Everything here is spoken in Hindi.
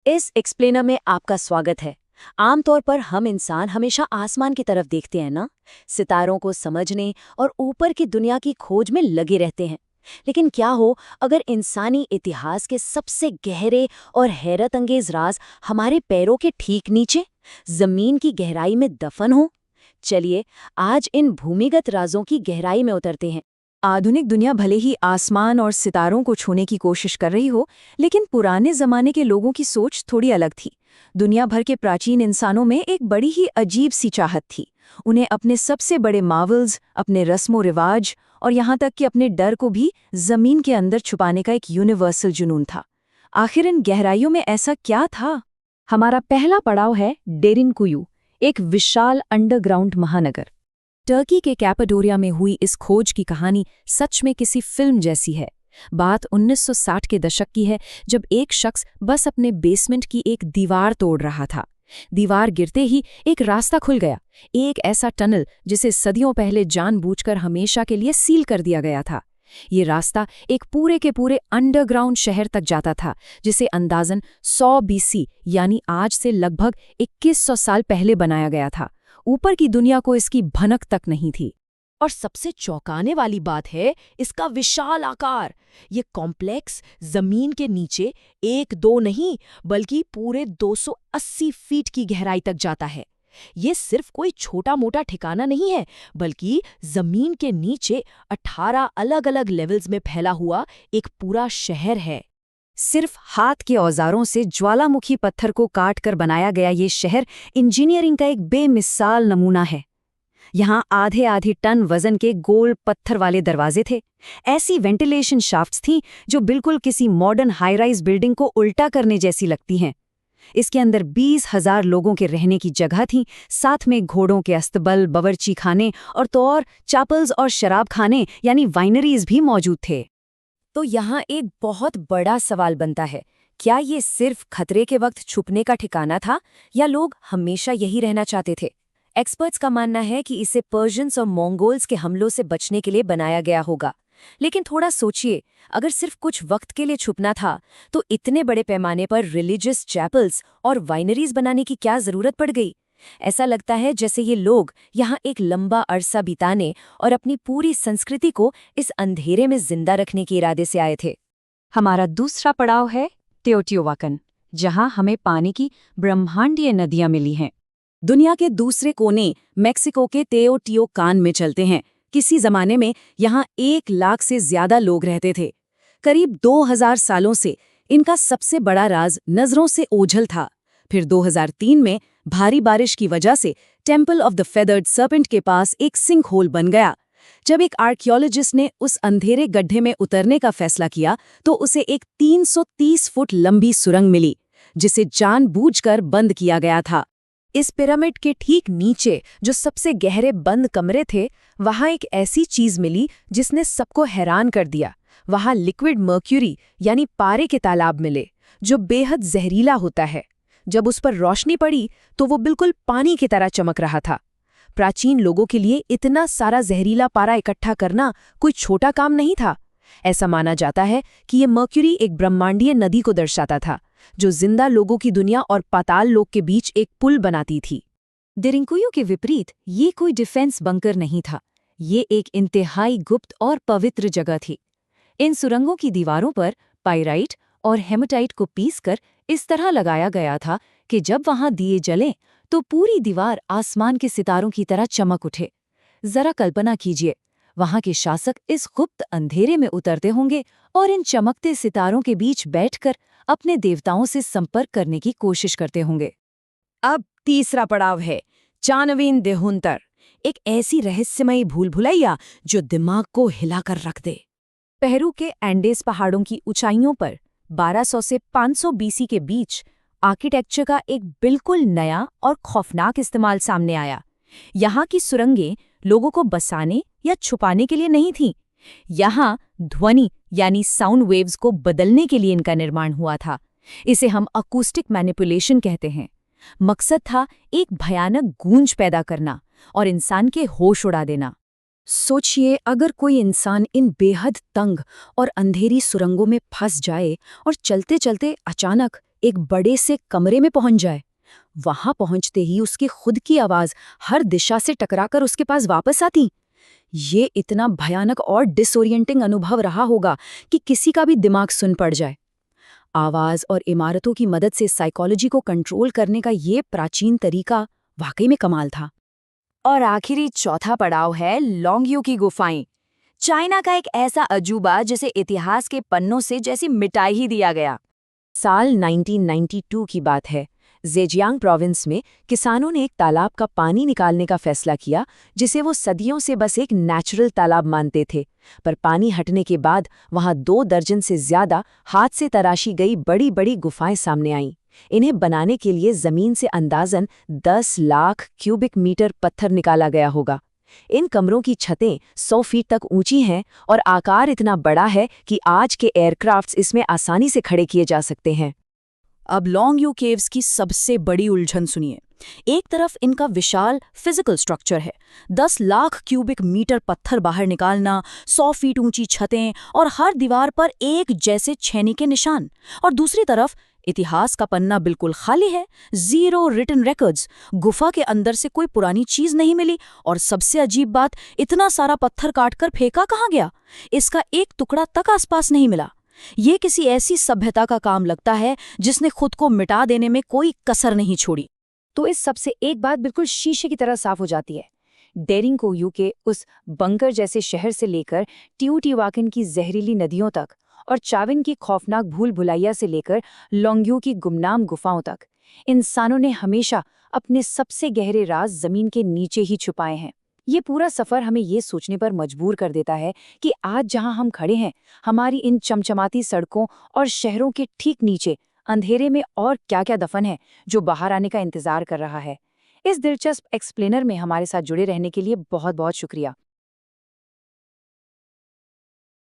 इस एक्सप्लेनर में आपका स्वागत है। आमतौर पर हम इंसान हमेशा आसमान की तरफ देखते हैं ना, सितारों को समझने और ऊपर की दुनिया की खोज में लगे रहते हैं। लेकिन क्या हो अगर इंसानी इतिहास के सबसे गहरे और हैरत अंगेज राज हमारे पैरों के ठीक नीचे जमीन की गहराई में दफन हो। चलिए आज इन भूमिगत राजों की गहराई में उतरते हैं। आधुनिक दुनिया भले ही आसमान और सितारों को छूने की कोशिश कर रही हो, लेकिन पुराने जमाने के लोगों की सोच थोड़ी अलग थी। दुनिया भर के प्राचीन इंसानों में एक बड़ी ही अजीब सी चाहत थी। उन्हें अपने सबसे बड़े मार्वल्स, अपने रस्मों रिवाज और यहाँ तक कि अपने डर को भी जमीन के अंदर छुपाने का एक यूनिवर्सल जुनून था। आखिर इन गहराइयों में ऐसा क्या था? हमारा पहला पड़ाव है डेरिनकुयू, एक विशाल अंडरग्राउंड महानगर। टर्की के कैपाडोरिया में हुई इस खोज की कहानी सच में किसी फिल्म जैसी है। बात 1960 के दशक की है, जब एक शख्स बस अपने बेसमेंट की एक दीवार तोड़ रहा था। दीवार गिरते ही एक रास्ता खुल गया, एक ऐसा टनल जिसे सदियों पहले जानबूझकर हमेशा के लिए सील कर दिया गया था। ये रास्ता एक पूरे के पूरे अंडरग्राउंड शहर तक जाता था, जिसे अंदाजन 100 BC यानी आज से लगभग 2100 साल पहले बनाया गया था। ऊपर की दुनिया को इसकी भनक तक नहीं थी। और सबसे चौंकाने वाली बात है इसका विशाल आकार। ये कॉम्प्लेक्स जमीन के नीचे एक दो नहीं बल्कि पूरे 280 फीट की गहराई तक जाता है। ये सिर्फ कोई छोटा मोटा ठिकाना नहीं है, बल्कि जमीन के नीचे 18 अलग अलग लेवल्स में फैला हुआ एक पूरा शहर है। सिर्फ हाथ के औजारों से ज्वालामुखी पत्थर को काट कर बनाया गया ये शहर इंजीनियरिंग का एक बेमिसाल नमूना है। यहाँ आधे आधे टन वजन के गोल पत्थर वाले दरवाजे थे। ऐसी वेंटिलेशन शाफ्ट्स थीं जो बिल्कुल किसी मॉडर्न हाई राइज बिल्डिंग को उल्टा करने जैसी लगती हैं। इसके अंदर 20,000 लोगों के रहने की जगह थी, साथ में घोड़ों के अस्तबल, बावर्ची खाने और तो और चैपल्स और शराब खाने यानी वाइनरीज भी मौजूद थे। तो यहाँ एक बहुत बड़ा सवाल बनता है, क्या ये सिर्फ खतरे के वक्त छुपने का ठिकाना था या लोग हमेशा यही रहना चाहते थे? एक्सपर्ट्स का मानना है कि इसे पर्शियंस और मंगोल्स के हमलों से बचने के लिए बनाया गया होगा। लेकिन थोड़ा सोचिए, अगर सिर्फ कुछ वक्त के लिए छुपना था तो इतने बड़े पैमाने पर रिलीजियस चैपल्स और वाइनरीज बनाने की क्या जरूरत पड़ गई? ऐसा लगता है जैसे ये लोग यहाँ एक लंबा अरसा बिताने और अपनी पूरी संस्कृति को इस अंधेरे में जिंदा रखने के इरादे से आए थे। हमारा दूसरा पड़ाव है टेओटिहुआकन, जहाँ हमें पानी की ब्रह्मांडीय नदियाँ मिली हैं। दुनिया के दूसरे कोने मेक्सिको के तेओटिहुआकन में चलते हैं। किसी जमाने में यहाँ 1 लाख से ज्यादा लोग रहते थे। करीब 2000 सालों से इनका सबसे बड़ा राज नजरों से ओझल था। फिर 2003 में भारी बारिश की वजह से temple of the feathered serpent के पास एक सिंक होल बन गया। जब एक आर्कियोलॉजिस्ट ने उस अंधेरे गड्ढे में उतरने का फैसला किया तो उसे एक 330 फुट लंबी सुरंग मिली, जिसे जानबूझकर बंद किया गया था। इस पिरामिड के ठीक नीचे जो सबसे गहरे बंद कमरे थे, वहां एक ऐसी चीज मिली जिसने सबको हैरान कर दिया। वहां लिक्विड मर्क्यूरी यानी पारे के तालाब मिले, जो बेहद जहरीला होता है। जब उस पर रोशनी पड़ी तो वो बिल्कुल पानी की तरह चमक रहा था। प्राचीन लोगों के लिए इतना सारा जहरीला पारा इकट्ठा करना कोई छोटा काम नहीं था। ऐसा माना जाता है कि ये मर्क्यूरी एक ब्रह्मांडीय नदी को दर्शाता था, जो जिंदा लोगों की दुनिया और पाताल लोक के बीच एक पुल बनाती थी। डेरिनकुयू के विपरीत ये कोई डिफेंस बंकर नहीं था। ये एक इंतहाई गुप्त और पवित्र जगह थी। इन सुरंगों की दीवारों पर पाइराइट और हेमेटाइट को पीसकर इस तरह लगाया गया था कि जब वहां दिए जलें तो पूरी दीवार आसमान के सितारों की तरह चमक उठे। जरा कल्पना कीजिए, वहां के शासक इस गुप्त अंधेरे में उतरते होंगे और इन चमकते सितारों के बीच बैठकर अपने देवताओं से संपर्क करने की कोशिश करते होंगे। अब तीसरा पड़ाव है चानवीन देहुंतर, एक ऐसी रहस्यमयी भूल-भुलैया जो दिमाग को हिलाकर रख दे। पेरू के एंडेस पहाड़ों की ऊंचाइयों पर 1200 से 500 BC के बीच आर्किटेक्चर का एक बिल्कुल नया और खौफनाक इस्तेमाल सामने आया। यहाँ की सुरंगें लोगों को बसाने या छुपाने के लिए नहीं थीं। यहाँ ध्वनि यानी साउंड वेव्स को बदलने के लिए इनका निर्माण हुआ था। इसे हम अकूस्टिक मैनिपुलेशन कहते हैं। मकसद था एक भयानक गूंज पैदा करना और इंसान के होश उड़ा देना। सोचिए, अगर कोई इंसान इन बेहद तंग और अंधेरी सुरंगों में फंस जाए और चलते चलते अचानक एक बड़े से कमरे में पहुंच जाए। वहां पहुंचते ही उसकी खुद की आवाज हर दिशा से टकराकर उसके पास वापस आती। ये इतना भयानक और डिसोरिएंटिंग अनुभव रहा होगा कि किसी का भी दिमाग सुन पड़ जाए। आवाज और इमारतों की मदद से साइकोलॉजी को कंट्रोल करने का ये प्राचीन तरीका वाकई में कमाल था। और आखिरी चौथा पड़ाव है लॉन्गयू की गुफाएं। चाइना का एक ऐसा अजूबा जिसे इतिहास के पन्नों से जैसे मिटा ही दिया गया। साल 1992 की बात है। जेजियांग प्रोविंस में किसानों ने एक तालाब का पानी निकालने का फैसला किया, जिसे वो सदियों से बस एक नेचुरल तालाब मानते थे। पर पानी हटने के बाद वहां 2 दर्जन से ज्यादा हाथ से तराशी गई बड़ी बड़ी गुफाएं सामने आईं। इन्हें बनाने के लिए जमीन से अंदाजन 10 लाख क्यूबिक मीटर पत्थर निकाला गया होगा। इन कमरों की छतें 100 फीट तक ऊंची हैं और आकार इतना बड़ा है कि आज के एयरक्राफ्ट्स इसमें आसानी से खड़े किए जा सकते हैं। अब लॉन्गयू केव्स की सबसे बड़ी उलझन सुनिए। एक तरफ इनका विशाल फिजिकल स्ट्रक्चर है, 10 लाख क्यूबिक मीटर पत्थर बाहर निकालना, 100 फीट ऊंची छतें और हर दीवार पर एक जैसे छेनी के निशान। और दूसरी तरफ इतिहास का पन्ना बिल्कुल खाली है, 0 रिटन रिकॉर्ड्स। गुफा के अंदर से कोई पुरानी चीज नहीं मिली और सबसे अजीब बात, इतना सारा पत्थर काटकर फेंका कहाँ गया? इसका एक टुकड़ा तक आसपास नहीं मिला। ये किसी ऐसी सभ्यता का काम लगता है जिसने खुद को मिटा देने में कोई कसर नहीं छोड़ी। तो इस सबसे एक बात बिल्कुल शीशे की तरह साफ हो जाती है। डेरिंगकोयू के उस बंकर जैसे शहर से लेकर टियोटिवाकन की जहरीली नदियों तक और चाविन की खौफनाक भूल भुलैया से लेकर लॉन्गयू की गुमनाम गुफाओं तक, इंसानों ने हमेशा अपने सबसे गहरे राज जमीन के नीचे ही छुपाए हैं। ये पूरा सफर हमें ये सोचने पर मजबूर कर देता है कि आज जहां हम खड़े हैं, हमारी इन चमचमाती सड़कों और शहरों के ठीक नीचे अंधेरे में और क्या-क्या दफन है जो बाहर आने का इंतजार कर रहा है। इस दिलचस्प एक्सप्लेनर में हमारे साथ जुड़े रहने के लिए बहुत बहुत शुक्रिया।